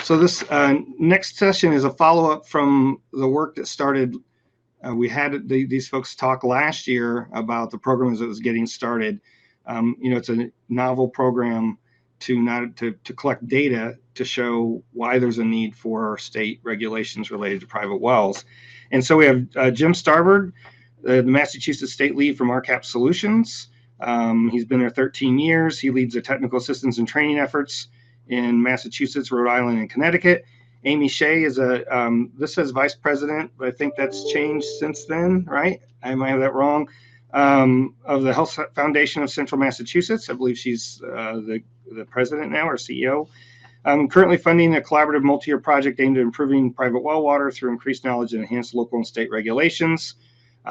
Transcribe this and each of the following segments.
So this next session is a follow-up from the work that started. We had these folks talk last year about the program as it was getting started. It's a novel program to collect data to show why there's a need for state regulations related to private wells. And so we have Jim Starbard, the Massachusetts State Lead from RCAP Solutions. He's been there 13 years. He leads the technical assistance and training efforts in Massachusetts, Rhode Island, and Connecticut. Amie Shei is this says vice president, but I think that's changed since then, right? I might have that wrong. Of the Health Foundation of Central Massachusetts. I believe she's the president now, or CEO. Currently funding a collaborative multi-year project aimed at improving private well water through increased knowledge and enhanced local and state regulations.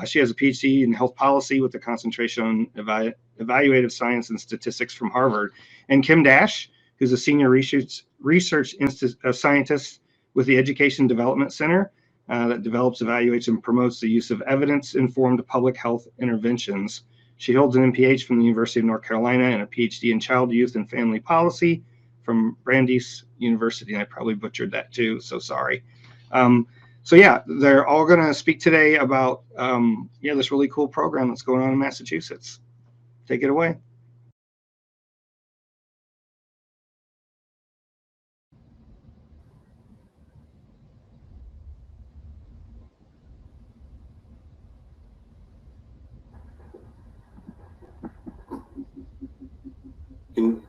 She has a PhD in health policy with a concentration on evaluative science and statistics from Harvard. And Kim Dash, who's a senior research scientist with the Education Development Center that develops, evaluates, and promotes the use of evidence-informed public health interventions. She holds an MPH from the University of North Carolina and a PhD in child, youth, and family policy from Brandeis University. And I probably butchered that too, so sorry. So yeah, they're all going to speak today about this really cool program that's going on in Massachusetts. Take it away.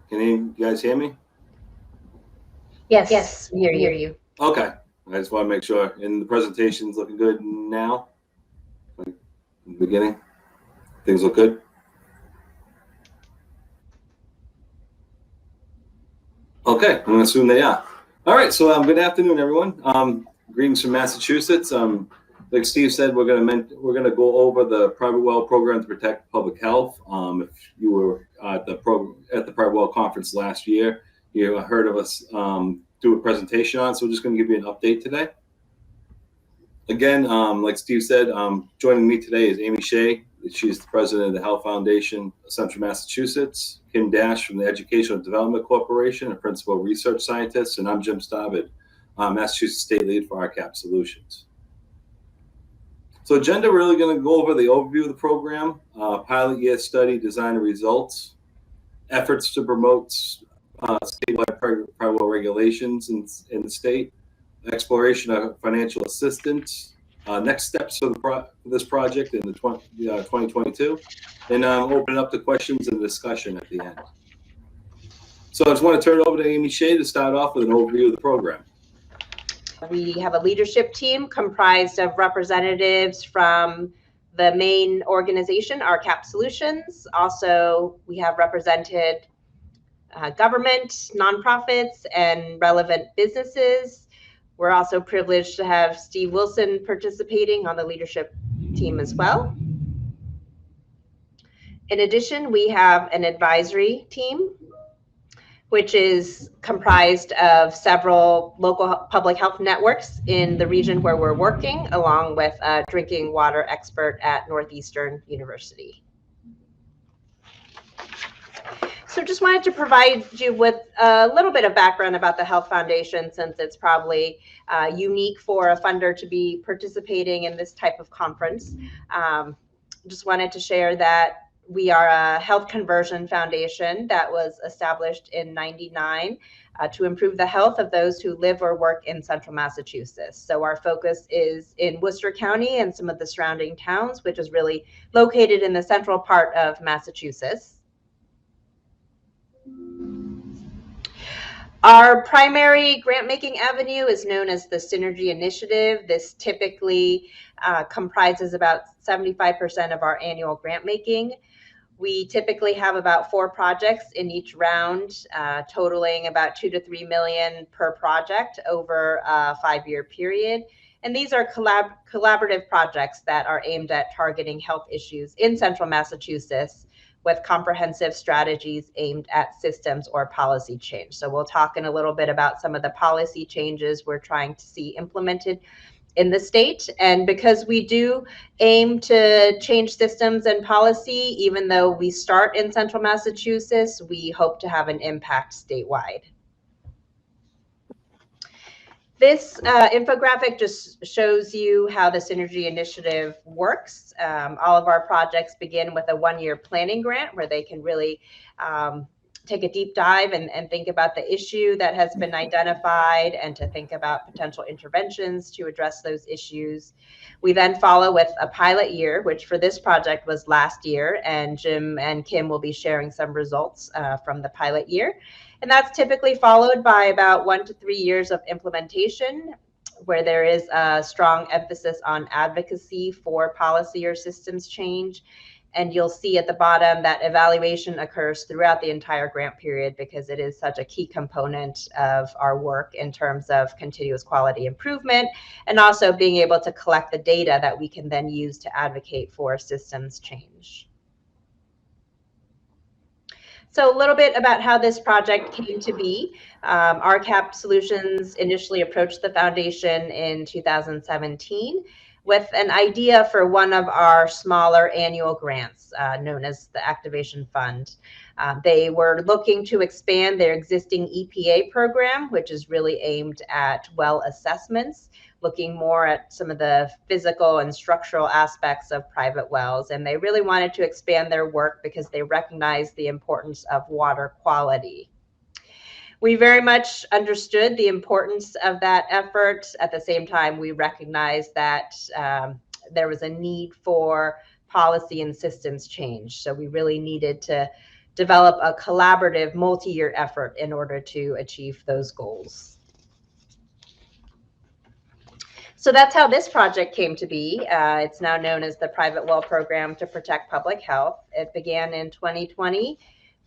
Can you guys hear me? Yes, we hear you. Okay, I just want to make sure. And the presentation's looking good now? Like in the beginning? Things look good? Okay, I'm going to assume they are. All right, so good afternoon, everyone. Greetings from Massachusetts. Like Steve said, we're going to go over the private well program to protect public health. If you were at the private well conference last year, you heard of us do a presentation on it. So we're just going to give you an update today. Again, like Steve said, joining me today is Amie Shei. She's the president of the Health Foundation of Central Massachusetts. Kim Dash from the Educational Development Corporation, a principal research scientist, and I'm Jim Starbard, Massachusetts State Lead for RCAP Solutions. So agenda, really going to go over the overview of the program, pilot year study, design and results, efforts to promote statewide private well regulations in the state, exploration of financial assistance, next steps for this project in the 2022, and open it up to questions and discussion at the end. So I just want to turn it over to Amie Shei to start off with an overview of the program. We have a leadership team comprised of representatives from the main organization, RCAP Solutions. Also, we have represented government, nonprofits, and relevant businesses. We're also privileged to have Steve Wilson participating on the leadership team as well. In addition, we have an advisory team, which is comprised of several local public health networks in the region where we're working, along with a drinking water expert at Northeastern University. So just wanted to provide you with a little bit of background about the Health Foundation, since it's probably unique for a funder to be participating in this type of conference. Just wanted to share that we are a health conversion foundation that was established in '99 to improve the health of those who live or work in Central Massachusetts. So our focus is in Worcester County and some of the surrounding towns, which is really located in the central part of Massachusetts. Our primary grant-making avenue is known as the Synergy Initiative. This typically comprises about 75% of our annual grant-making. We typically have about 4 projects in each round, totaling about $2 to $3 million per project over a 5-year period. And these are collaborative projects that are aimed at targeting health issues in Central Massachusetts, with comprehensive strategies aimed at systems or policy change. So we'll talk in a little bit about some of the policy changes we're trying to see implemented in the state. And because we do aim to change systems and policy, even though we start in Central Massachusetts, we hope to have an impact statewide. This infographic just shows you how the Synergy Initiative works. All of our projects begin with a one-year planning grant where they can really take a deep dive and think about the issue that has been identified and to think about potential interventions to address those issues. We then follow with a pilot year, which for this project was last year, and Jim and Kim will be sharing some results from the pilot year. And that's typically followed by about 1 to 3 years of implementation, where there is a strong emphasis on advocacy for policy or systems change. And you'll see at the bottom that evaluation occurs throughout the entire grant period because it is such a key component of our work in terms of continuous quality improvement and also being able to collect the data that we can then use to advocate for systems change. So a little bit about how this project came to be. RCAP Solutions initially approached the foundation in 2017 with an idea for one of our smaller annual grants known as the Activation Fund. They were looking to expand their existing EPA program, which is really aimed at well assessments, looking more at some of the physical and structural aspects of private wells. And they really wanted to expand their work because they recognized the importance of water quality. We very much understood the importance of that effort. At the same time, we recognized that there was a need for policy and systems change. So we really needed to develop a collaborative multi-year effort in order to achieve those goals. So that's how this project came to be. It's now known as the Private Well Program to Protect Public Health. It began in 2020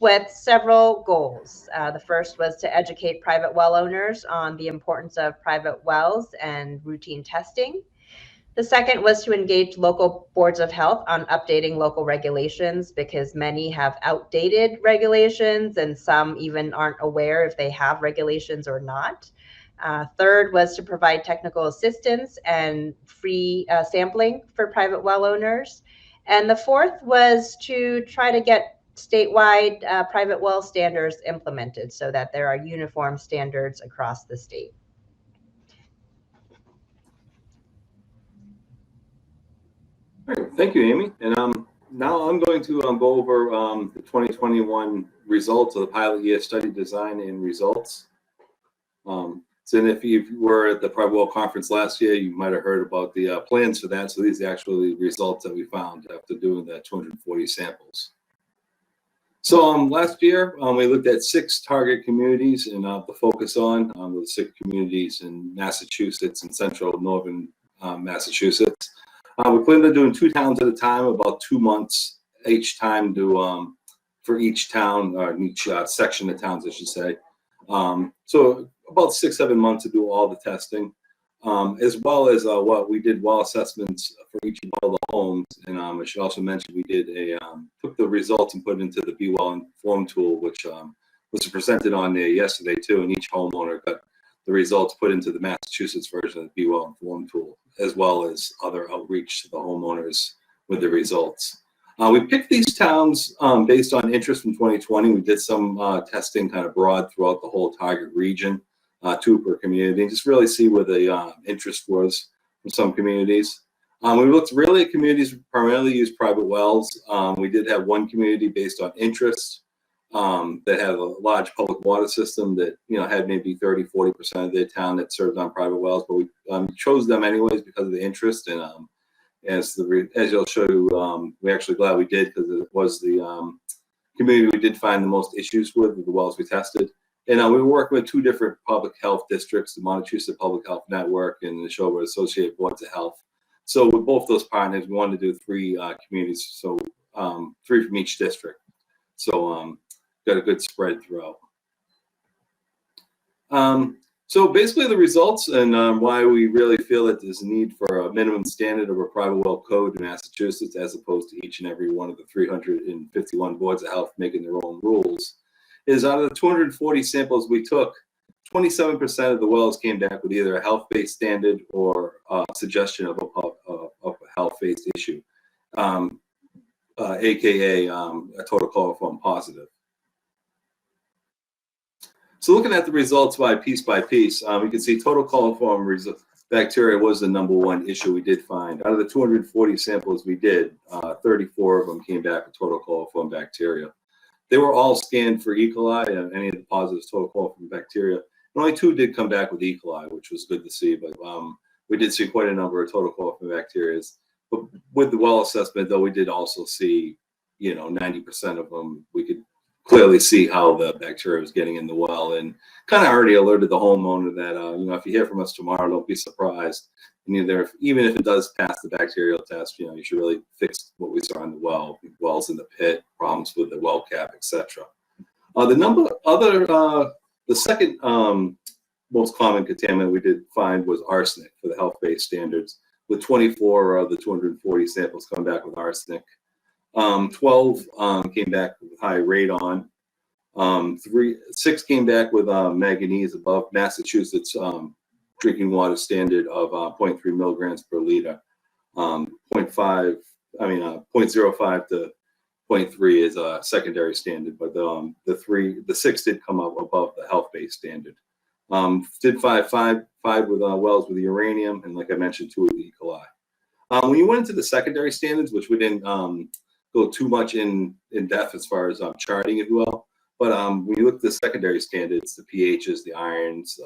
with several goals. The first was to educate private well owners on the importance of private wells and routine testing. The second was to engage local boards of health on updating local regulations because many have outdated regulations and some even aren't aware if they have regulations or not. Third was to provide technical assistance and free sampling for private well owners. And the fourth was to try to get statewide private well standards implemented so that there are uniform standards across the state. All right, thank you, Amy. And now I'm going to go over the 2021 results of the pilot year study design and results. So if you were at the Private Well Conference last year, you might have heard about the plans for that. So these are actually the results that we found after doing the 240 samples. So last year, we looked at 6 target communities and the focus on the 6 communities in Massachusetts and central northern Massachusetts. We planned on doing 2 towns at a time, about 2 months each time to for each town or each section of towns, I should say. So about 6-7 months to do all the testing, as well as what we did well assessments for each of all the homes. And I should also mention we did took the results and put it into the Be Well Informed tool, which was presented on there yesterday too. And each homeowner got the results put into the Massachusetts version of the Be Well Informed tool, as well as other outreach to the homeowners with the results. We picked these towns based on interest from 2020. We did some testing kind of broad throughout the whole target region, 2 per community, just really see where the interest was from some communities. We looked really at communities who primarily use private wells. We did have 1 community based on interest that had a large public water system that had maybe 30-40% of their town that served on private wells, but we chose them anyways because of the interest. And as you'll show you, we're actually glad we did because it was the community we did find the most issues with the wells we tested. And we were working with 2 different public health districts, the Montechusett Public Health Network and the Shei Associated Boards of Health. So with both those partners, we wanted to do 3 communities, so 3 from each district. So got a good spread throughout. So basically the results and why we really feel that there's a need for a minimum standard of a private well code in Massachusetts as opposed to each and every one of the 351 boards of health making their own rules is out of the 240 samples we took, 27% of the wells came back with either a health-based standard or a suggestion of a health-based issue, aka a total coliform positive. So looking at the results by piece, you can see total coliform bacteria was the #1 issue we did find. Out of the 240 samples we did, 34 of them came back with total coliform bacteria. They were all scanned for E. coli and any of the positive total coliform bacteria. And only 2 did come back with E. coli, which was good to see. But we did see quite a number of total coliform bacteria. But with the well assessment, though, we did also see, 90% of them, we could clearly see how the bacteria was getting in the well, and kind of already alerted the homeowner that, if you hear from us tomorrow, don't be surprised. And even if it does pass the bacterial test, you should really fix what we saw in the well, wells in the pit, problems with the well cap, etc. The second most common contaminant we did find was arsenic for the health-based standards, with 24 of the 240 samples coming back with arsenic. 12 came back with high radon. 6 came back with manganese above Massachusetts drinking water standard of 0.3 milligrams per liter. 0.05 to 0.3 is a secondary standard, but the 6 did come up above the health-based standard. Did five with wells with uranium, and like I mentioned, 2 with E. coli. When you went into the secondary standards, which we didn't go too much in depth as far as charting it well, but when you look at the secondary standards, the pHs, the irons,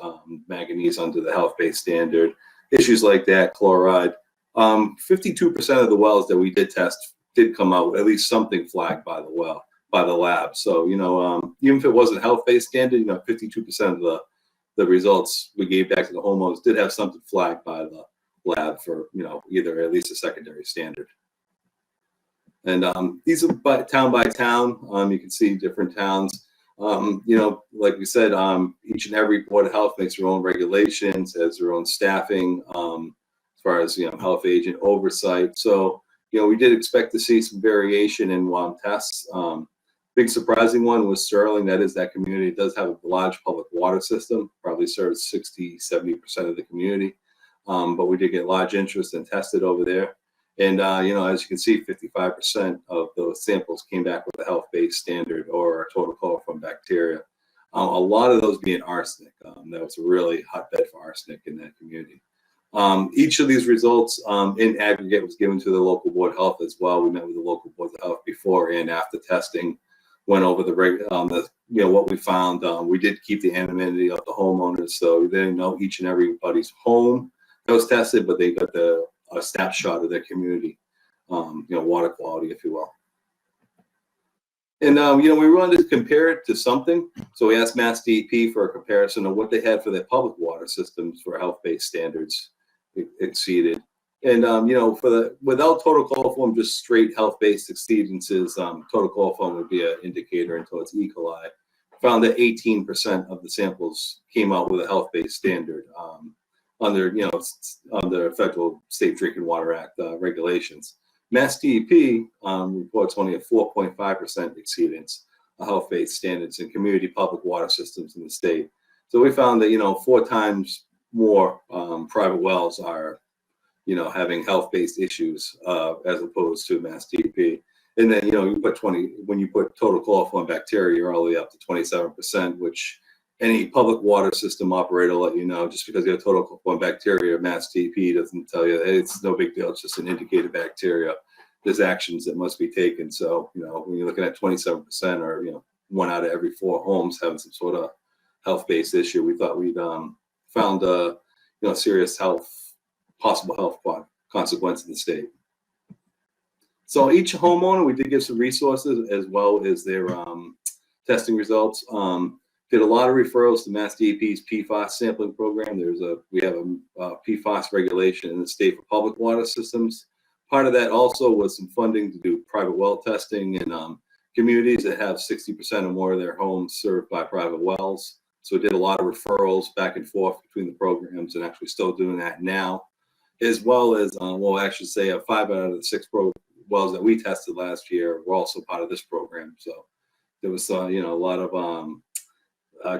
manganese under the health-based standard, issues like that, chloride, 52% of the wells that we did test did come out with at least something flagged by the lab. So, even if it wasn't health-based standard, 52% of the results we gave back to the homeowners did have something flagged by the lab for, either at least a secondary standard. And these are by town. You can see different towns. Like we said, each and every board of health makes their own regulations, has their own staffing, as far as health agent oversight. So we did expect to see some variation in tests. Big surprising one was Sterling. That community does have a large public water system, probably serves 60-70% of the community. But we did get large interest and tested over there. And, as you can see, 55% of those samples came back with a health-based standard or a total coliform bacteria. A lot of those being arsenic. That was a really hotbed for arsenic in that community. Each of these results in aggregate was given to the local board of health as well. We met with the local board of health before and after testing, went over what we found. We did keep the anonymity of the homeowners, so they didn't know each and everybody's home that was tested, but they got a snapshot of their community, water quality, if you will. And, we wanted to compare it to something. So we asked Mass DEP for a comparison of what they had for their public water systems for health-based standards exceeded. And, without total coliform, just straight health-based exceedances, total coliform would be an indicator until it's E. coli. Found that 18% of the samples came out with a health-based standard. Under Federal State Drinking Water Act regulations. Mass DEP reports only a 4.5% exceedance of health-based standards in community public water systems in the state. So we found that 4 times more private wells are having health-based issues as opposed to Mass DEP. And then when you put total coliform bacteria, you're all the way up to 27%, which any public water system operator will let you know. Just because you have total coliform bacteria, Mass DEP doesn't tell you it's no big deal. It's just an indicated bacteria. There's actions that must be taken. So when you're looking at 27% or 1 out of every 4 homes having some sort of health-based issue, we thought we'd found a serious possible health consequence in the state. So each homeowner, we did give some resources as well as their testing results. Did a lot of referrals to Mass DEP's PFAS sampling program. We have a PFAS regulation in the state for public water systems. Part of that also was some funding to do private well testing in communities that have 60% or more of their homes served by private wells. So we did a lot of referrals back and forth between the programs, and actually still doing that now, as well as, 5 out of the 6 wells that we tested last year were also part of this program. So there was a lot of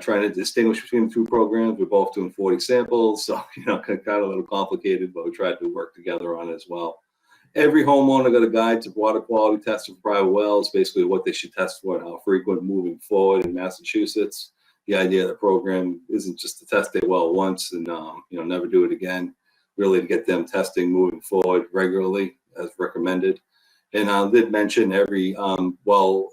trying to distinguish between the 2 programs. We're both doing 40 samples, so kind of a little complicated, but we tried to work together on it as well. Every homeowner got a guide to water quality testing for private wells, basically what they should test for and how frequent moving forward in Massachusetts. the idea of the program isn't just to test their well once and never do it again. Really to get them testing moving forward regularly as recommended. And I did mention every well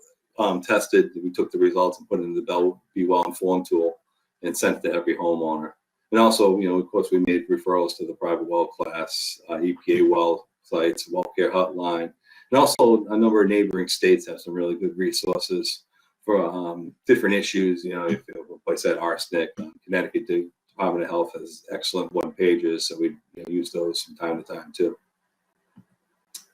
tested. We took the results and put it in the Be Well Informed tool and sent it to every homeowner. And also, of course, we made referrals to the private well class, EPA well sites, well care hotline, and also a number of neighboring states have some really good resources for different issues. If a place had arsenic, Connecticut Department of Health has excellent one pages, so we use those from time to time too.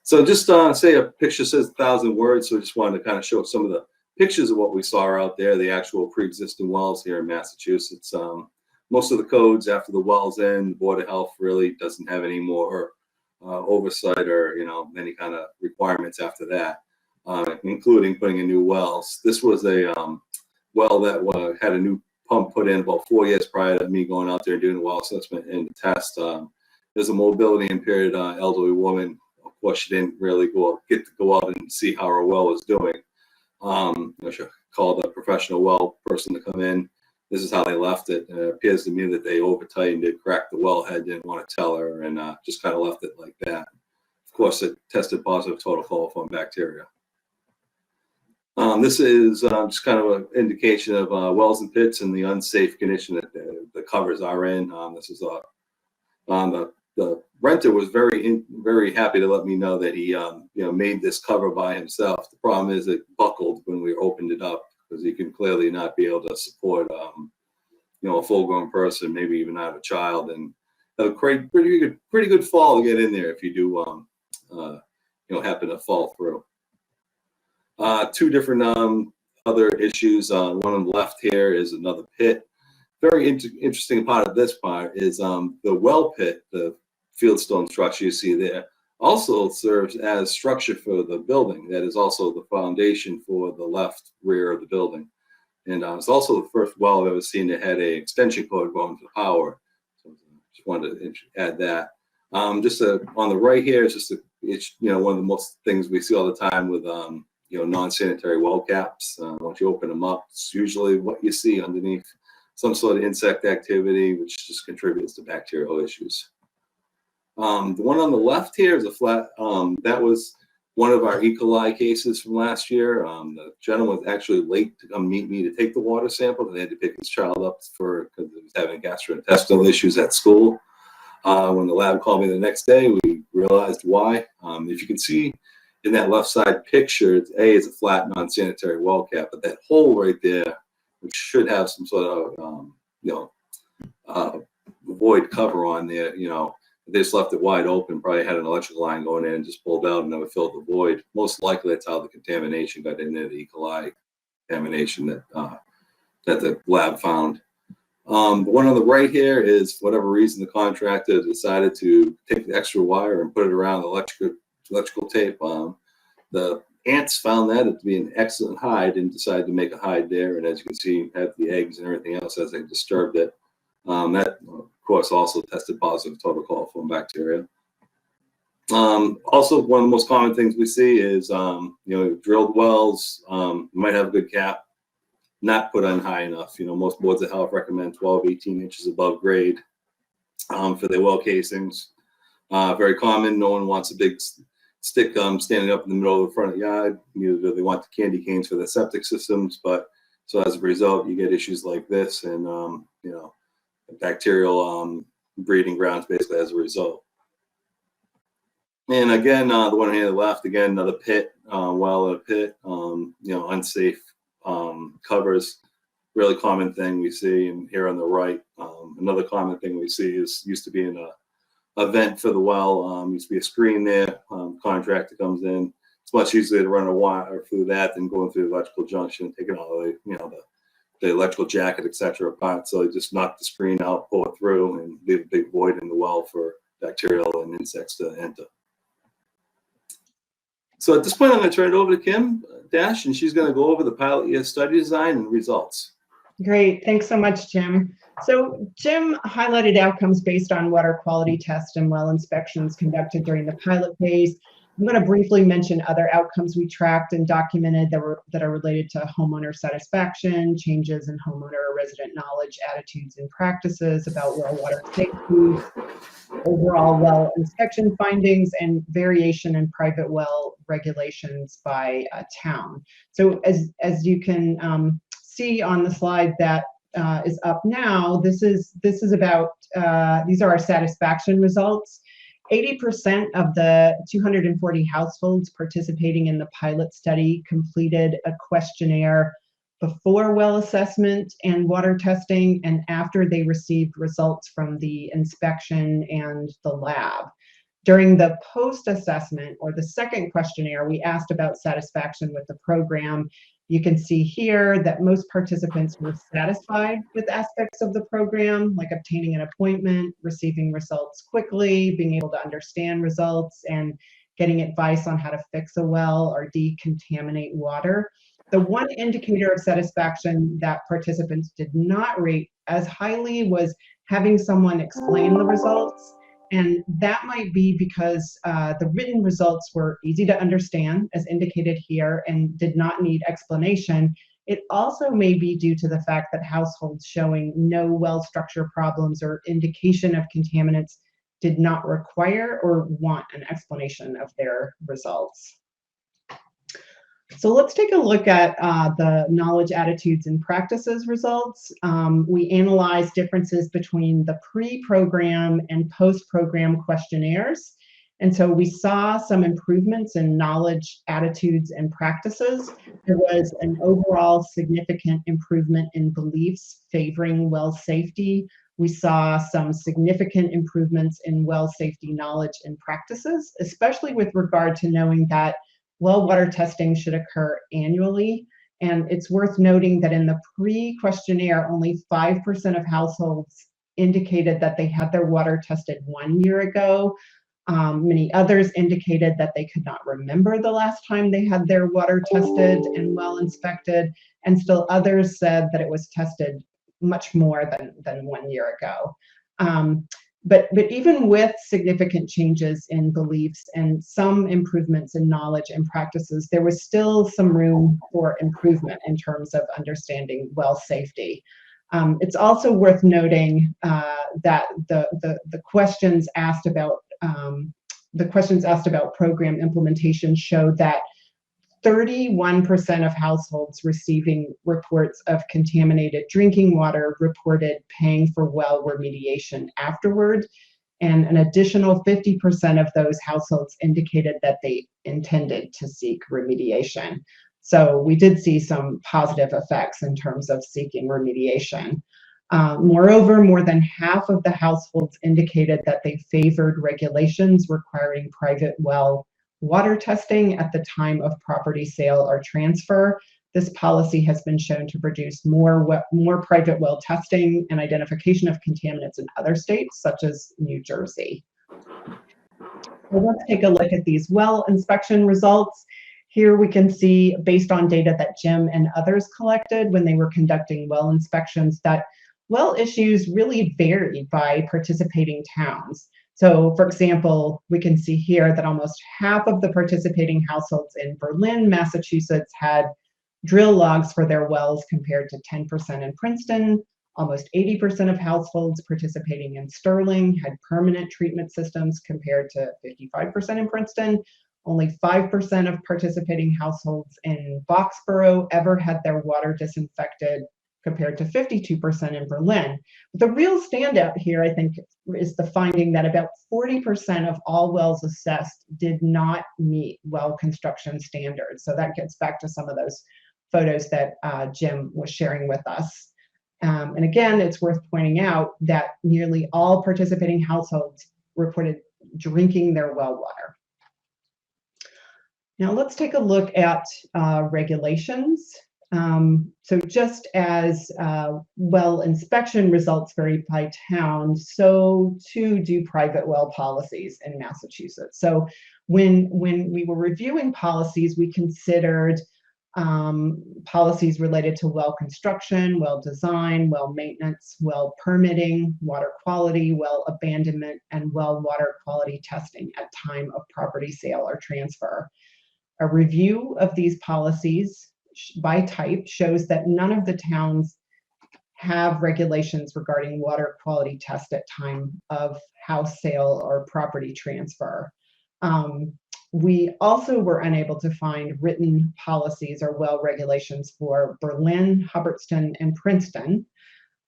So just say a picture says 1,000 words, so I just wanted to kind of show some of the pictures of what we saw out there, the actual pre-existing wells here in Massachusetts. Most of the codes after the well's in, the Board of Health really doesn't have any more oversight or any kind of requirements after that, including putting in new wells. This was a well that had a new pump put in about 4 years prior to me going out there and doing the well assessment and the test. There's a mobility impaired elderly woman. Of course, she didn't really get to go out and see how her well was doing. She called a professional well person to come in. This is how they left it. It appears to me that they over-tightened it, cracked the wellhead, didn't want to tell her, and just kind of left it like that. Of course, it tested positive total coliform bacteria. This is just kind of an indication of wells and pits and the unsafe condition that the covers are in. This is the renter was very happy to let me know that he made this cover by himself. The problem is it buckled when we opened it up, because you can clearly not be able to support a full-grown person, maybe even not a child, and a pretty good fall to get in there if you do happen to fall through. Two different other issues. One on the left here is another pit. Very interesting part of this part is the well pit, the fieldstone structure you see there, also serves as structure for the building. That is also the foundation for the left rear of the building. And it's also the first well I've ever seen that had an extension cord going to power. So just wanted to add that. On the right here is just one of the most things we see all the time with non-sanitary well caps. Once you open them up, it's usually what you see underneath some sort of insect activity, which just contributes to bacterial issues. The one on the left here is a flat, that was one of our E. coli cases from last year. The gentleman was actually late to come meet me to take the water sample. They had to pick his child up because he was having gastrointestinal issues at school. When the lab called me the next day, we realized why. If you can see in that left side picture, it's a flat non-sanitary well cap, but that hole right there, which should have some sort of void cover on there, they just left it wide open, probably had an electrical line going in and just pulled out and never filled the void. Most likely that's how the contamination got in there, the E. coli contamination that the lab found. The one on the right here is, for whatever reason, the contractor decided to take the extra wire and put it around the electrical tape. The ants found that to be an excellent hide and decided to make a hide there. And as you can see, have the eggs and everything else as they disturbed it. That, of course, also tested positive total coliform bacteria. Also, one of the most common things we see is, drilled wells might have a good cap, not put on high enough. Most boards of health recommend 12, 18 inches above grade for their well casings. Very common. No one wants a big stick standing up in the middle of the front of the yard. Neither do they want the candy canes for the septic systems. But so as a result, you get issues like this, and bacterial breeding grounds basically as a result. And again, the one here on the left, again, another pit, well in a pit, unsafe covers, really common thing we see. And here on the right, another common thing we see used to be in a vent for the well, used to be a screen there, contractor comes in. It's much easier to run a wire through that than going through the electrical junction, taking all the electrical jacket, etc. apart. So they just knock the screen out, pull it through, and leave a big void in the well for bacterial and insects to enter. So at this point, I'm going to turn it over to Kim Dash, and she's going to go over the pilot year study design and results. Great. Thanks so much, Jim. So Jim highlighted outcomes based on water quality tests and well inspections conducted during the pilot phase. I'm going to briefly mention other outcomes we tracked and documented that are related to homeowner satisfaction, changes in homeowner or resident knowledge, attitudes, and practices about well water safety, overall well inspection findings, and variation in private well regulations by town. So as you can see on the slide that is up now, this is about these are our satisfaction results. 80% of the 240 households participating in the pilot study completed a questionnaire before well assessment and water testing and after they received results from the inspection and the lab. During the post-assessment or the second questionnaire, we asked about satisfaction with the program. You can see here that most participants were satisfied with aspects of the program, like obtaining an appointment, receiving results quickly, being able to understand results, and getting advice on how to fix a well or decontaminate water. The one indicator of satisfaction that participants did not rate as highly was having someone explain the results. And that might be because the written results were easy to understand, as indicated here, and did not need explanation. It also may be due to the fact that households showing no well structure problems or indication of contaminants did not require or want an explanation of their results. So let's take a look at the knowledge, attitudes, and practices results. We analyzed differences between the pre-program and post-program questionnaires. And so we saw some improvements in knowledge, attitudes, and practices. There was an overall significant improvement in beliefs favoring well safety. We saw some significant improvements in well safety knowledge and practices, especially with regard to knowing that well water testing should occur annually. And it's worth noting that in the pre-questionnaire, only 5% of households indicated that they had their water tested 1 year ago. Many others indicated that they could not remember the last time they had their water tested and well inspected. And still others said that it was tested much more than 1 year ago. But even with significant changes in beliefs and some improvements in knowledge and practices, there was still some room for improvement in terms of understanding well safety. It's also worth noting that the questions asked about program implementation showed that 31% of households receiving reports of contaminated drinking water reported paying for well remediation afterward, and an additional 50% of those households indicated that they intended to seek remediation. So we did see some positive effects in terms of seeking remediation. Moreover, more than half of the households indicated that they favored regulations requiring private well water testing at the time of property sale or transfer. This policy has been shown to produce more private well testing and identification of contaminants in other states, such as New Jersey. So let's take a look at these well inspection results. Here we can see, based on data that Jim and others collected when they were conducting well inspections, that well issues really varied by participating towns. So, for example, we can see here that almost half of the participating households in Berlin, Massachusetts had drill logs for their wells compared to 10% in Princeton. Almost 80% of households participating in Sterling had permanent treatment systems compared to 55% in Princeton. Only 5% of participating households in Boxborough ever had their water disinfected compared to 52% in Berlin. But the real standout here, I think, is the finding that about 40% of all wells assessed did not meet well construction standards. So that gets back to some of those photos that Jim was sharing with us. And again, it's worth pointing out that nearly all participating households reported drinking their well water. Now let's take a look at regulations. So just as well inspection results vary by town, so too do private well policies in Massachusetts. So when we were reviewing policies, we considered policies related to well construction, well design, well maintenance, well permitting, water quality, well abandonment, and well water quality testing at time of property sale or transfer. A review of these policies by type shows that none of the towns have regulations regarding water quality test at time of house sale or property transfer. We also were unable to find written policies or well regulations for Berlin, Hubbardston, and Princeton.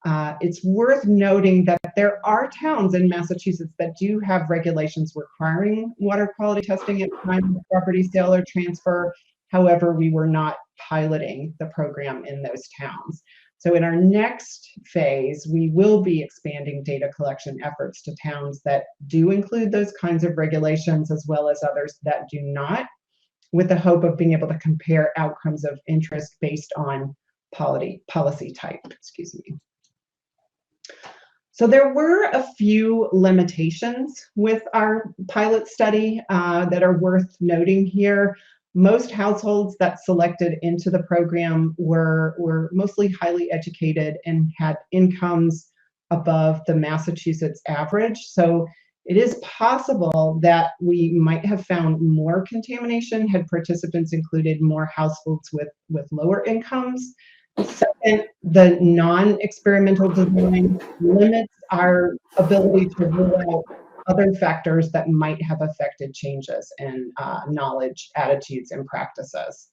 It's worth noting that there are towns in Massachusetts that do have regulations requiring water quality testing at time of property sale or transfer. However, we were not piloting the program in those towns. So in our next phase, we will be expanding data collection efforts to towns that do include those kinds of regulations, as well as others that do not, with the hope of being able to compare outcomes of interest based on policy type, excuse me. So there were a few limitations with our pilot study that are worth noting here. Most households that selected into the program were mostly highly educated and had incomes above the Massachusetts average. So it is possible that we might have found more contamination had participants included more households with lower incomes. Second, the non-experimental design limits our ability to rule out other factors that might have affected changes in knowledge, attitudes, and practices.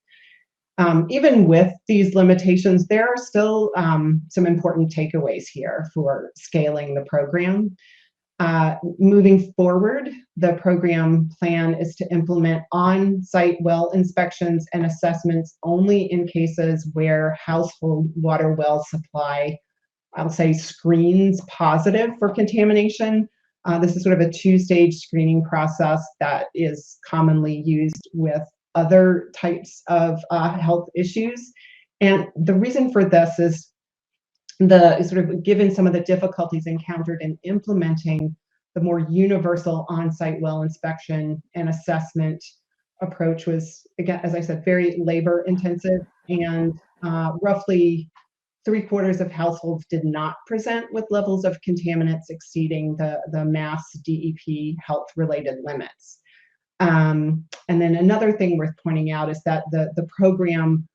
Even with these limitations, there are still some important takeaways here for scaling the program. Moving forward, the program plan is to implement on-site well inspections and assessments only in cases where household water well supply, I'll say, screens positive for contamination. This is sort of a two-stage screening process that is commonly used with other types of health issues. And the reason for this is given some of the difficulties encountered in implementing the more universal on-site well inspection and assessment approach was, again, as I said, very labor intensive, and roughly 3/4 of households did not present with levels of contaminants exceeding the Mass DEP health related limits. And then another thing worth pointing out is that the program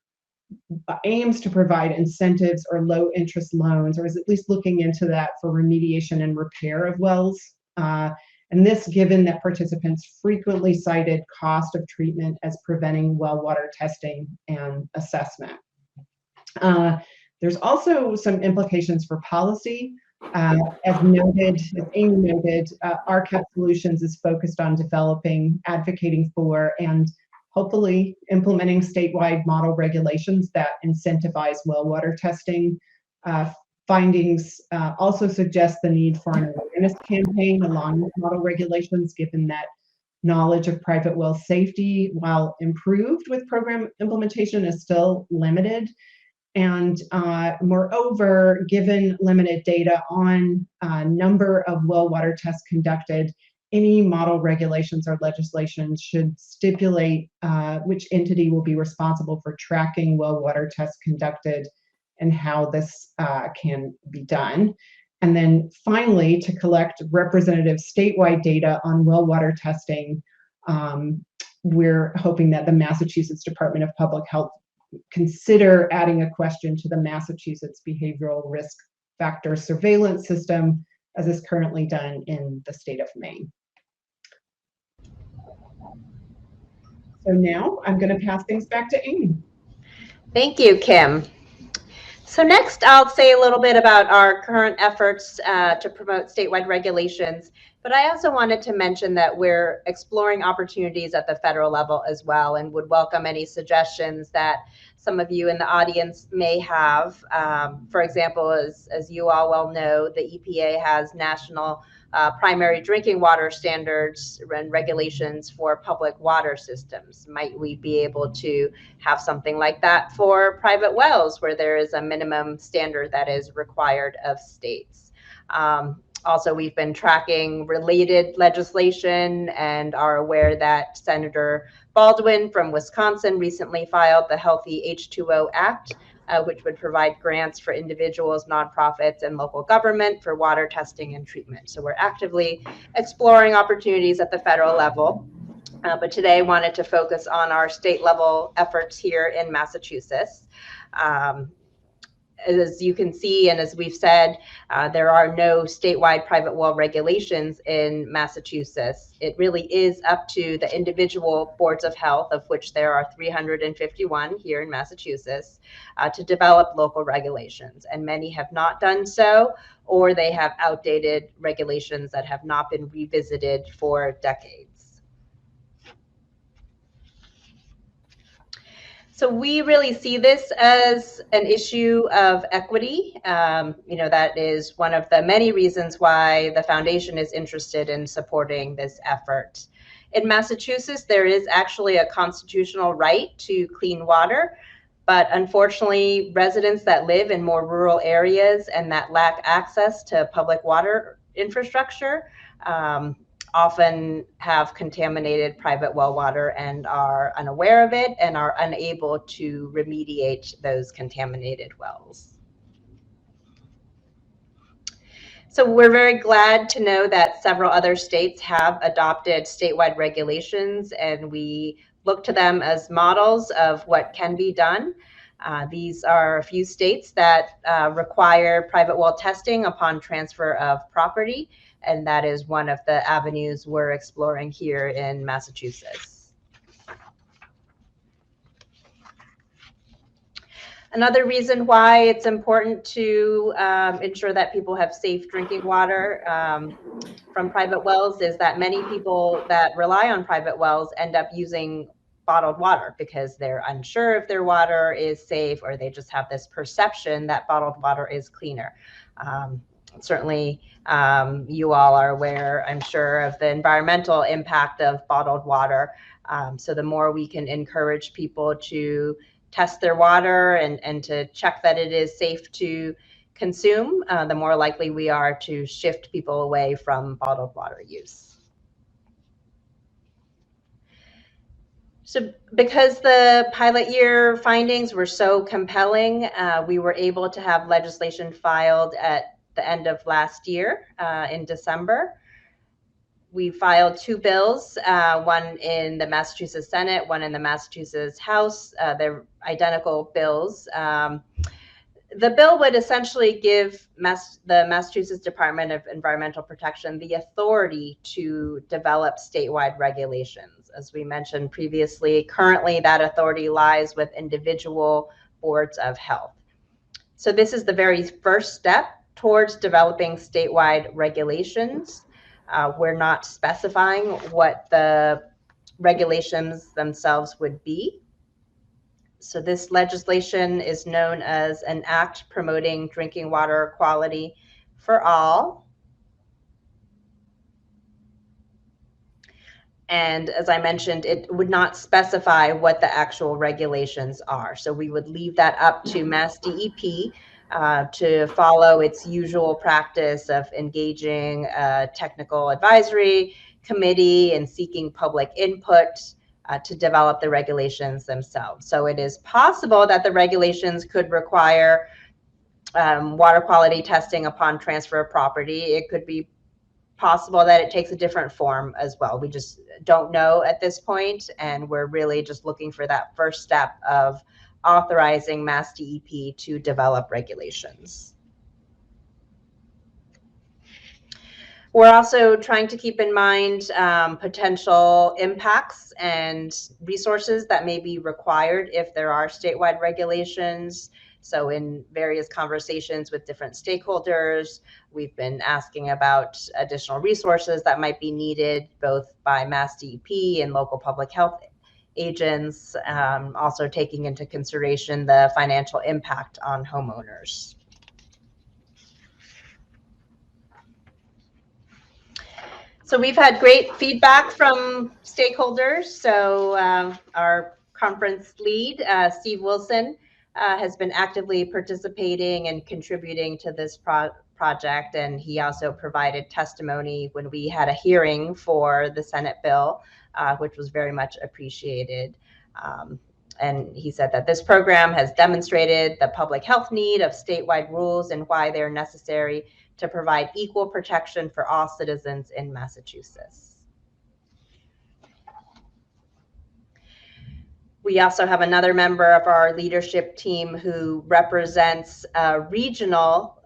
aims to provide incentives or low interest loans, or is at least looking into that for remediation and repair of wells. And this given that participants frequently cited cost of treatment as preventing well water testing and assessment. There's also some implications for policy. As noted, as Amie noted, RCAP Solutions is focused on developing, advocating for, and hopefully implementing statewide model regulations that incentivize well water testing. Findings also suggest the need for an awareness campaign along with model regulations, given that knowledge of private well safety, while improved with program implementation, is still limited. And moreover, given limited data on number of well water tests conducted, any model regulations or legislation should stipulate which entity will be responsible for tracking well water tests conducted and how this can be done. And then finally, to collect representative statewide data on well water testing, we're hoping that the Massachusetts Department of Public Health consider adding a question to the Massachusetts Behavioral Risk Factor Surveillance System, as is currently done in the state of Maine. So now I'm going to pass things back to Amie. Thank you, Kim. So next, I'll say a little bit about our current efforts to promote statewide regulations, but I also wanted to mention that we're exploring opportunities at the federal level as well, and would welcome any suggestions that some of you in the audience may have. For example, as you all well know, the EPA has national primary drinking water standards and regulations for public water systems. Might we be able to have something like that for private wells, where there is a minimum standard that is required of states? Also, we've been tracking related legislation and are aware that Senator Baldwin from Wisconsin recently filed the Healthy H2O Act, which would provide grants for individuals, nonprofits, and local government for water testing and treatment. So we're actively exploring opportunities at the federal level. But today I wanted to focus on our state level efforts here in Massachusetts. As you can see, and as we've said, there are no statewide private well regulations in Massachusetts. It really is up to the individual boards of health, of which there are 351 here in Massachusetts, to develop local regulations. And many have not done so, or they have outdated regulations that have not been revisited for decades. So we really see this as an issue of equity. That is one of the many reasons why the foundation is interested in supporting this effort. In Massachusetts, there is actually a constitutional right to clean water, but unfortunately, residents that live in more rural areas and that lack access to public water infrastructure often have contaminated private well water and are unaware of it and are unable to remediate those contaminated wells. So we're very glad to know that several other states have adopted statewide regulations, and we look to them as models of what can be done. These are a few states that require private well testing upon transfer of property, and that is one of the avenues we're exploring here in Massachusetts. Another reason why it's important to ensure that people have safe drinking water from private wells is that many people that rely on private wells end up using bottled water because they're unsure if their water is safe, or they just have this perception that bottled water is cleaner. Certainly, you all are aware, I'm sure, of the environmental impact of bottled water. So the more we can encourage people to test their water and to check that it is safe to consume, the more likely we are to shift people away from bottled water use. So because the pilot year findings were so compelling, we were able to have legislation filed at the end of last year in December. We filed two bills, one in the Massachusetts Senate, one in the Massachusetts House. They're identical bills. The bill would essentially give the Massachusetts Department of Environmental Protection the authority to develop statewide regulations. As we mentioned previously, currently that authority lies with individual boards of health. So this is the very first step towards developing statewide regulations. We're not specifying what the regulations themselves would be. So this legislation is known as an act promoting drinking water quality for all. And as I mentioned, it would not specify what the actual regulations are. So we would leave that up to Mass DEP to follow its usual practice of engaging a technical advisory committee and seeking public input to develop the regulations themselves. So it is possible that the regulations could require water quality testing upon transfer of property. It could be possible that it takes a different form as well. We just don't know at this point, and we're really just looking for that first step of authorizing Mass DEP to develop regulations. We're also trying to keep in mind potential impacts and resources that may be required if there are statewide regulations. So in various conversations with different stakeholders, we've been asking about additional resources that might be needed both by Mass DEP and local public health agents, also taking into consideration the financial impact on homeowners. So we've had great feedback from stakeholders. So our conference lead, Steve Wilson, has been actively participating and contributing to this project, and he also provided testimony when we had a hearing for the Senate bill, which was very much appreciated. And he said that this program has demonstrated the public health need of statewide rules and why they're necessary to provide equal protection for all citizens in Massachusetts. We also have another member of our leadership team who represents a regional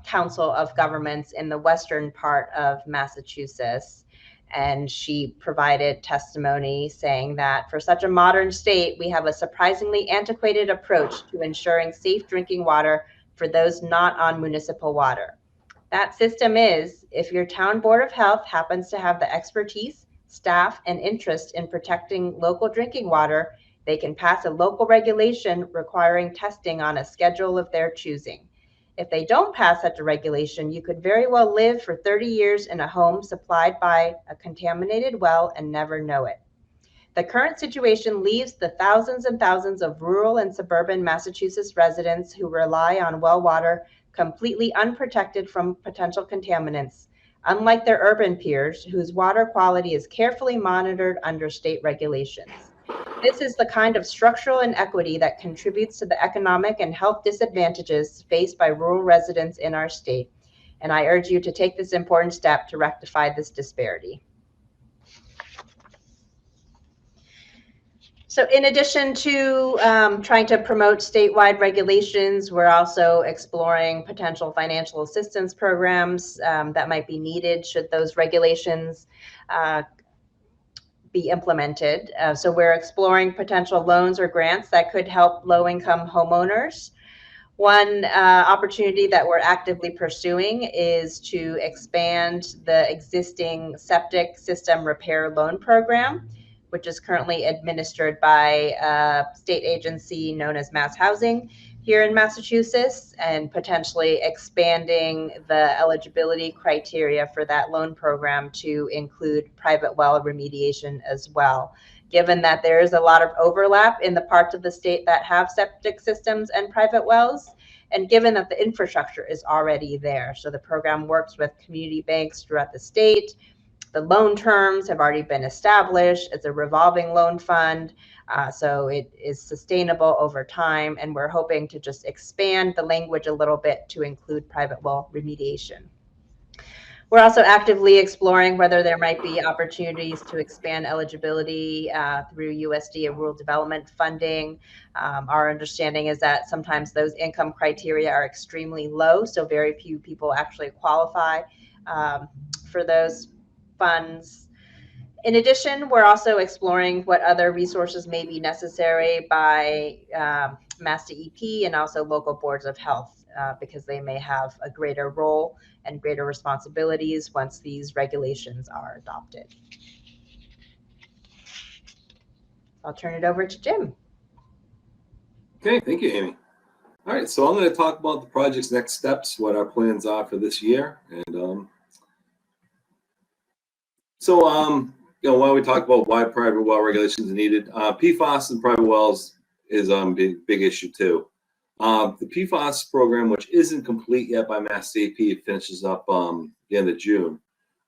council of governments in the western part of Massachusetts. And she provided testimony saying that for such a modern state, we have a surprisingly antiquated approach to ensuring safe drinking water for those not on municipal water. That system is, if your town board of health happens to have the expertise, staff, and interest in protecting local drinking water, they can pass a local regulation requiring testing on a schedule of their choosing. If they don't pass such a regulation, you could very well live for 30 years in a home supplied by a contaminated well and never know it. The current situation leaves the thousands and thousands of rural and suburban Massachusetts residents who rely on well water completely unprotected from potential contaminants, unlike their urban peers whose water quality is carefully monitored under state regulations. This is the kind of structural inequity that contributes to the economic and health disadvantages faced by rural residents in our state, and I urge you to take this important step to rectify this disparity. So in addition to trying to promote statewide regulations, we're also exploring potential financial assistance programs that might be needed should those regulations be implemented. So we're exploring potential loans or grants that could help low-income homeowners. One opportunity that we're actively pursuing is to expand the existing septic system repair loan program, which is currently administered by a state agency known as Mass Housing here in Massachusetts, and potentially expanding the eligibility criteria for that loan program to include private well remediation as well. Given that there is a lot of overlap in the parts of the state that have septic systems and private wells, and given that the infrastructure is already there. So the program works with community banks throughout the state. The loan terms have already been established. It's a revolving loan fund, so it is sustainable over time, and we're hoping to just expand the language a little bit to include private well remediation. We're also actively exploring whether there might be opportunities to expand eligibility through USDA rural development funding. Our understanding is that sometimes those income criteria are extremely low, so very few people actually qualify for those funds. In addition, we're also exploring what other resources may be necessary by Mass DEP and also local boards of health, because they may have a greater role and greater responsibilities once these regulations are adopted. I'll turn it over to Jim. Okay, thank you, Amy. All right, so I'm going to talk about the project's next steps, what our plans are for this year, and while we talk about why private well regulations are needed, PFAS and private wells is a big issue too. The PFAS program, which isn't complete yet by Mass DEP, finishes up the end of June.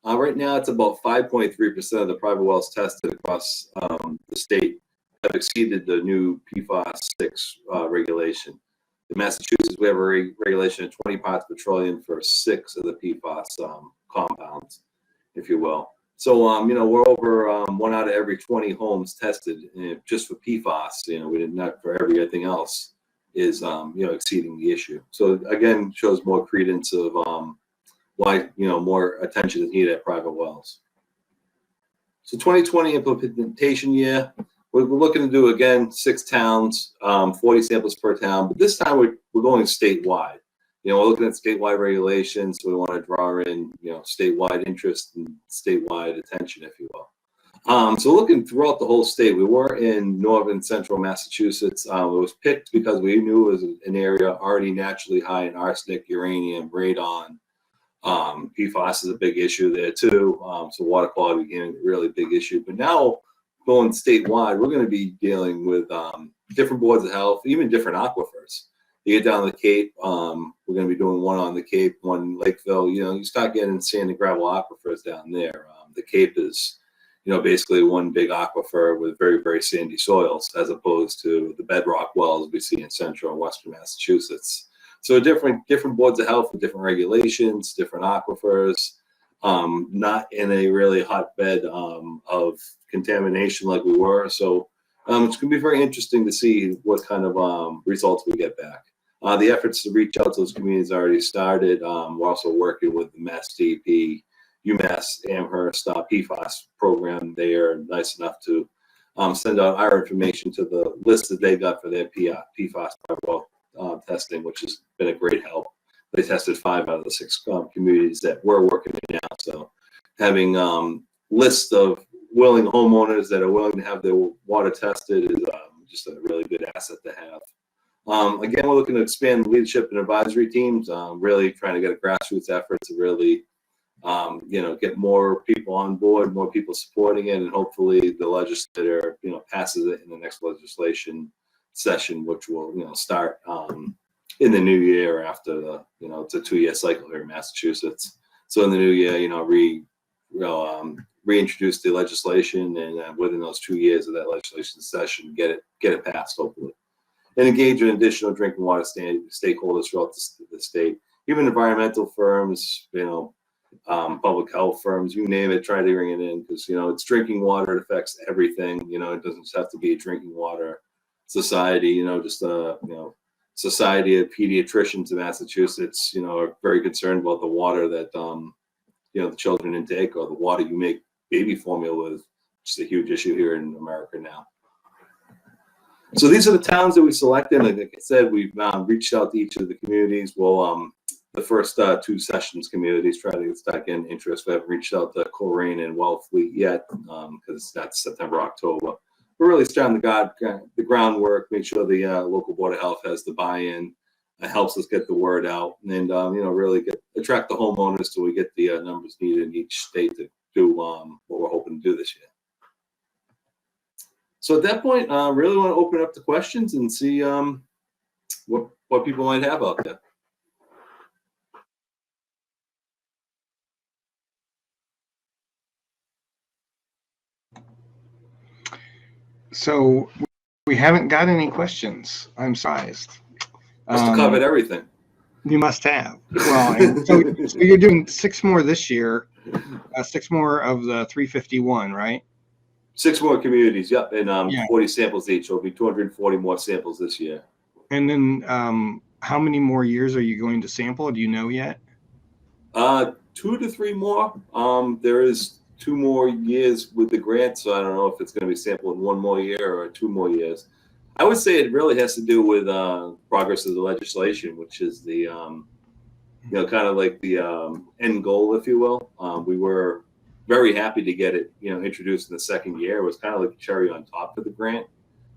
Right now, it's about 5.3% of the private wells tested across the state have exceeded the new PFAS 6 regulation. In Massachusetts, we have a regulation of 20 parts per trillion for 6 of the PFAS compounds, if you will. So, we're over 1 out of every 20 homes tested just for PFAS. We did not for everything else is, exceeding the issue. So again, shows more credence of why, more attention is needed at private wells. So 2020 implementation year, we're looking to do, again, 6 towns, 40 samples per town, but this time we're going statewide. We're looking at statewide regulations. So we want to draw in, statewide interest and statewide attention, if you will. So looking throughout the whole state, we were in northern central Massachusetts. It was picked because we knew it was an area already naturally high in arsenic, uranium, radon. PFAS is a big issue there too. So water quality became a really big issue. But now going statewide, we're going to be dealing with different boards of health, even different aquifers. You get down to the Cape, we're going to be doing one on the Cape, one in Lakeville. You start getting sand and gravel aquifers down there. The Cape is, basically one big aquifer with very, very sandy soils, as opposed to the bedrock wells we see in central and western Massachusetts. So different boards of health with different regulations, different aquifers, not in a really hotbed of contamination like we were. So it's going to be very interesting to see what kind of results we get back. The efforts to reach out to those communities already started. We're also working with the Mass DEP, UMass Amherst PFAS program. They are nice enough to send out our information to the list that they got for their PFAS testing, which has been a great help. They tested 5 out of the 6 communities that we're working in now. So having lists of willing homeowners that are willing to have their water tested is just a really good asset to have. Again, we're looking to expand leadership and advisory teams, really trying to get a grassroots effort to really get more people on board, more people supporting it, and hopefully the legislator, passes it in the next legislation session, which will, start in the new year after the, it's a 2-year cycle here in Massachusetts. So in the new year, reintroduce the legislation, and within those 2 years of that legislation session, get it passed, hopefully. And engage in additional drinking water stakeholders throughout the state, even environmental firms, public health firms, you name it, try to bring it in, because it's drinking water. It affects everything. It doesn't just have to be a drinking water society. Society of Pediatricians in Massachusetts, are very concerned about the water that the children intake, or the water you make baby formula with, which is a huge issue here in America now. So these are the towns that we selected. Like I said, we've reached out to each of the communities. We'll the first 2 sessions communities try to start getting interest. We haven't reached out to Coleraine and Wellfleet yet, because that's September, October. We're really starting the groundwork, make sure the local board of health has the buy-in, helps us get the word out, and really attract the homeowners so we get the numbers needed in each state to do what we're hoping to do this year. So at that point, I really want to open up the questions and see what people might have out there. So we haven't got any questions. I'm surprised. Must have covered everything. You must have. Well, so you're doing 6 more this year, 6 more of the 351, right? 6 more communities, yep, and 40 samples each. So it'll be 240 more samples this year. And then how many more years are you going to sample? Do you know yet? 2 to 3 more. There is 2 more years with the grant, so I don't know if it's going to be sampled in 1 more year or 2 more years. I would say it really has to do with progress of the legislation, which is the, kind of like the end goal, if you will. We were very happy to get it, introduced in the 2nd year. It was kind of like a cherry on top of the grant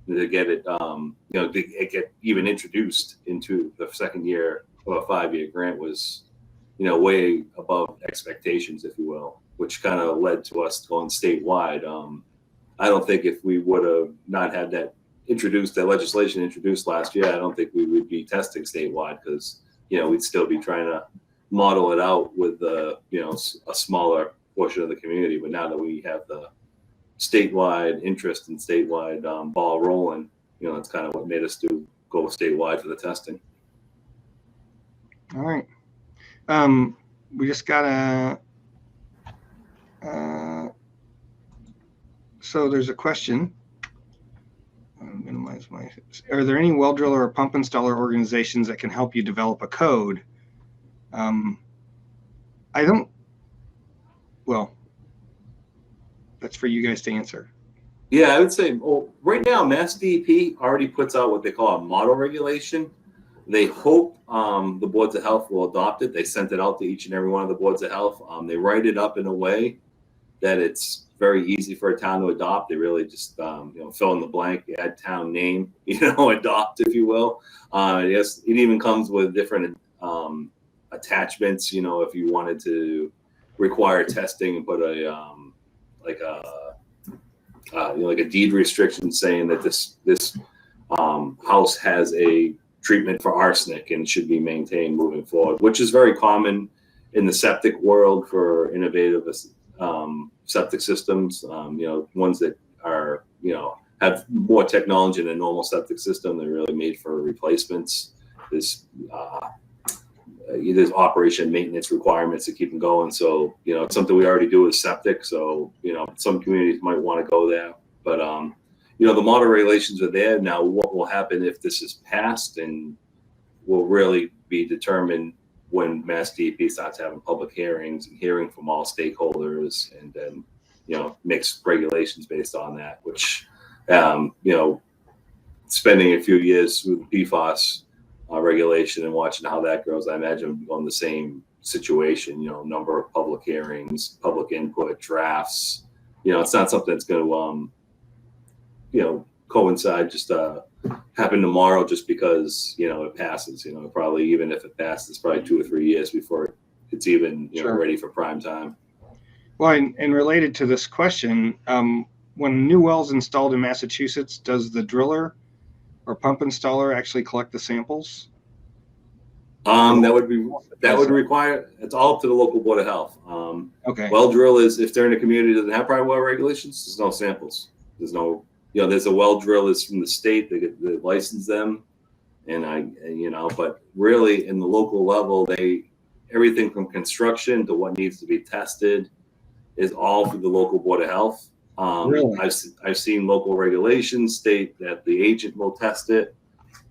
to get it, to get even introduced into the 2nd year of a 5-year grant was, way above expectations, if you will, which kind of led to us going statewide. I don't think if we would have not had that legislation introduced last year, I don't think we would be testing statewide, because, we'd still be trying to model it out with a smaller portion of the community. But now that we have the statewide interest and statewide ball rolling, it's kind of what made us go statewide for the testing. All right. We just got so there's a question. Minimize my. Are there any well driller or pump installer organizations that can help you develop a code? I don't. Well, that's for you guys to answer. Yeah, I would say, well, right now, Mass DEP already puts out what they call a model regulation. They hope the boards of health will adopt it. They sent it out to each and every one of the boards of health. They write it up in a way that it's very easy for a town to adopt. They really just fill in the blank, add town name, adopt, if you will. Yes, it even comes with different attachments. If you wanted to require testing and put a like a deed restriction saying that this house has a treatment for arsenic and should be maintained moving forward, which is very common in the septic world for innovative septic systems. Ones that are, have more technology than a normal septic system. They're really made for replacements. There's operation maintenance requirements to keep them going. So, it's something we already do with septic. So, some communities might want to go there, but, the model regulations are there. Now, what will happen if this is passed and will really be determined when Mass DEP starts having public hearings and hearing from all stakeholders, and then, makes regulations based on that, which, spending a few years with the PFAS regulation and watching how that grows, I imagine on the same situation, number of public hearings, public input, drafts. It's not something that's going to, coincide, just happen tomorrow just because, it passes. Probably even if it passes, probably 2 or 3 years before it's even, Sure. ready for prime time. Well, and related to this question, when new wells installed in Massachusetts, does the driller or pump installer actually collect the samples? That would require, it's all up to the local board of health. Okay. Well drill is, if they're in a community that doesn't have private well regulations, there's no samples. There's no, there's a well drill is from the state, they license them. But really in the local level, everything from construction to what needs to be tested is all through the local board of health. Really? I've seen local regulations state that the agent will test it,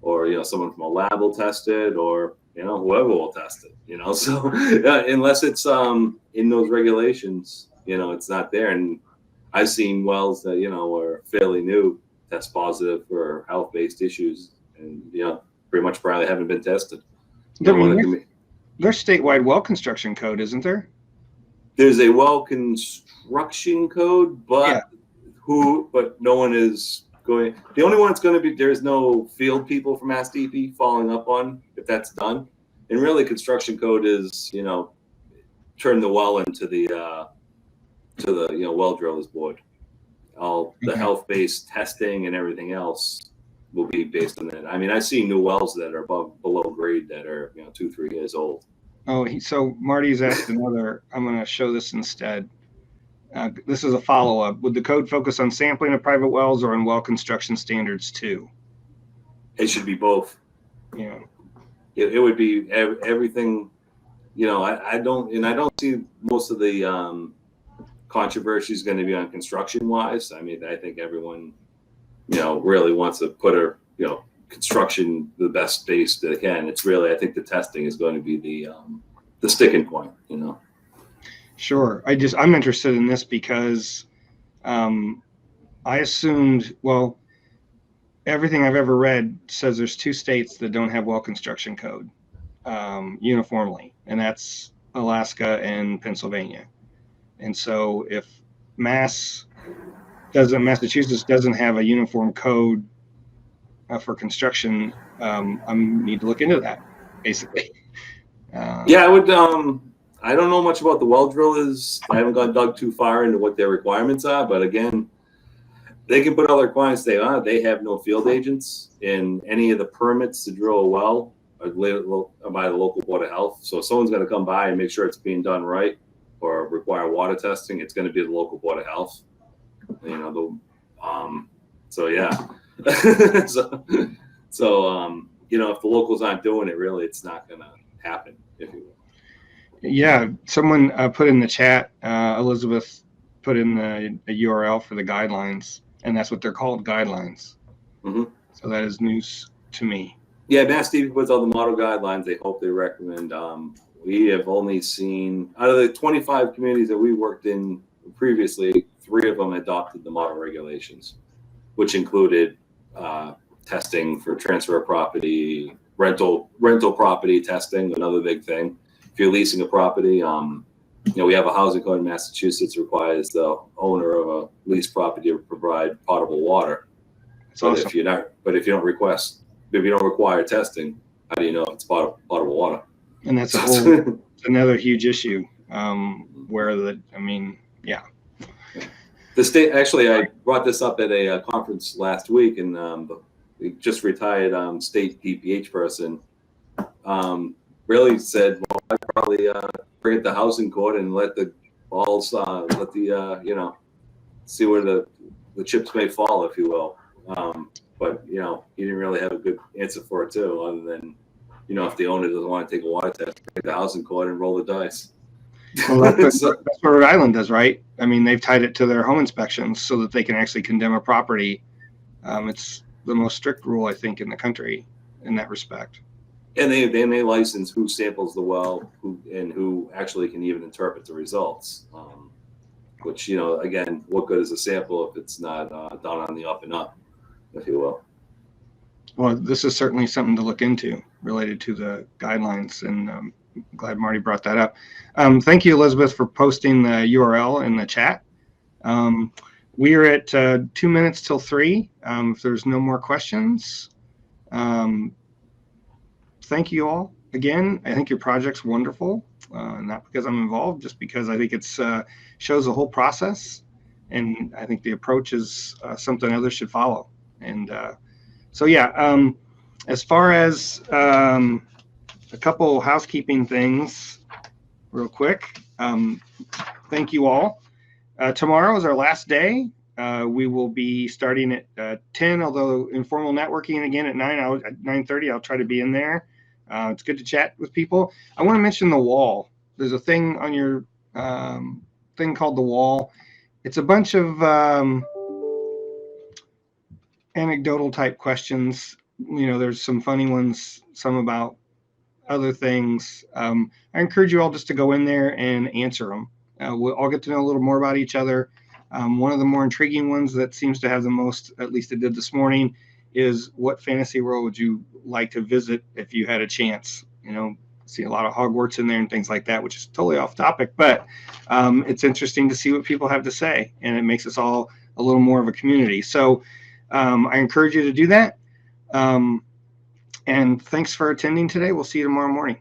or someone from a lab will test it, or whoever will test it. So unless it's in those regulations, it's not there. And I've seen wells that are fairly new test positive for health-based issues, and pretty much probably haven't been tested. There's statewide well construction code, isn't there? There's a well construction code, but Yeah. but no one is going. The only one that's going to be, there's no field people from Mass DEP following up on if that's done. And really, construction code is turn the well into the well drillers board. All the health-based testing and everything else will be based on that. I mean, I see new wells that are below grade that are 2-3 years old. Oh, so Marty's asked another. I'm going to show this instead. This is a follow-up. Would the code focus on sampling of private wells or on well construction standards too? It should be both. Yeah. It would be everything. I don't see most of the controversy is going to be on construction-wise. I mean, I think everyone, really wants to put construction the best space they can. It's really, I think the testing is going to be the sticking point. Sure. I'm interested in this because I assumed, well, everything I've ever read says there's 2 states that don't have well construction code uniformly, and that's Alaska and Pennsylvania. And so if Massachusetts doesn't have a uniform code for construction, I need to look into that, basically. I would. I don't know much about the well drillers. I haven't gone dug too far into what their requirements are, but again, they can put all the requirements they want. They have no field agents, and any of the permits to drill a well are by the local board of health. So if someone's going to come by and make sure it's being done right or require water testing, it's going to be the local board of health. So yeah. If the locals aren't doing it, really, it's not going to happen, if you will. Yeah, someone put in the chat, Elizabeth put in the URL for the guidelines, and that's what they're called, guidelines. Mm-hmm. So that is news to me. Yeah, Mass DEP puts all the model guidelines. They hope they recommend. We have only seen, out of the 25 communities that we worked in previously, 3 of them adopted the model regulations, which included testing for transfer of property, rental property testing, another big thing. If you're leasing a property, we have a housing code in Massachusetts requires the owner of a leased property to provide potable water. So awesome. if you don't require testing, how do you know if it's potable water? And that's another huge issue. The state, actually, I brought this up at a conference last week, and just retired state DPH person, really said, well, I'd probably bring it to housing court and let the balls, see where the chips may fall, if you will. But he didn't really have a good answer for it too, other than, if the owner doesn't want to take a water test, bring it to housing court and roll the dice. Well, that's what Rhode Island does, right? I mean, they've tied it to their home inspections so that they can actually condemn a property. It's the most strict rule, I think, in the country in that respect. And they may license who samples the well, who actually can even interpret the results. Which, again, what good is a sample if it's not done on the up and up, if you will? Well, this is certainly something to look into related to the guidelines, and I'm glad Marty brought that up. Thank you, Elizabeth, for posting the URL in the chat. We are at 2 minutes till 3. If there's no more questions, thank you all again. I think your project's wonderful, not because I'm involved, just because I think it's shows the whole process, and I think the approach is something others should follow. And so, yeah, as far as a couple housekeeping things real quick, thank you all. Tomorrow is our last day. We will be starting at 10, although informal networking again at 9:30. I'll try to be in there. It's good to chat with people. I want to mention the wall. There's a thing on your thing called the wall. It's a bunch of anecdotal type questions. There's some funny ones, some about other things. I encourage you all just to go in there and answer them. We'll all get to know a little more about each other. One of the more intriguing ones that seems to have the most, at least it did this morning, is what fantasy world would you like to visit if you had a chance? See a lot of Hogwarts in there and things like that, which is totally off topic, but it's interesting to see what people have to say, and it makes us all a little more of a community. So I encourage you to do that. And thanks for attending today. We'll see you tomorrow morning.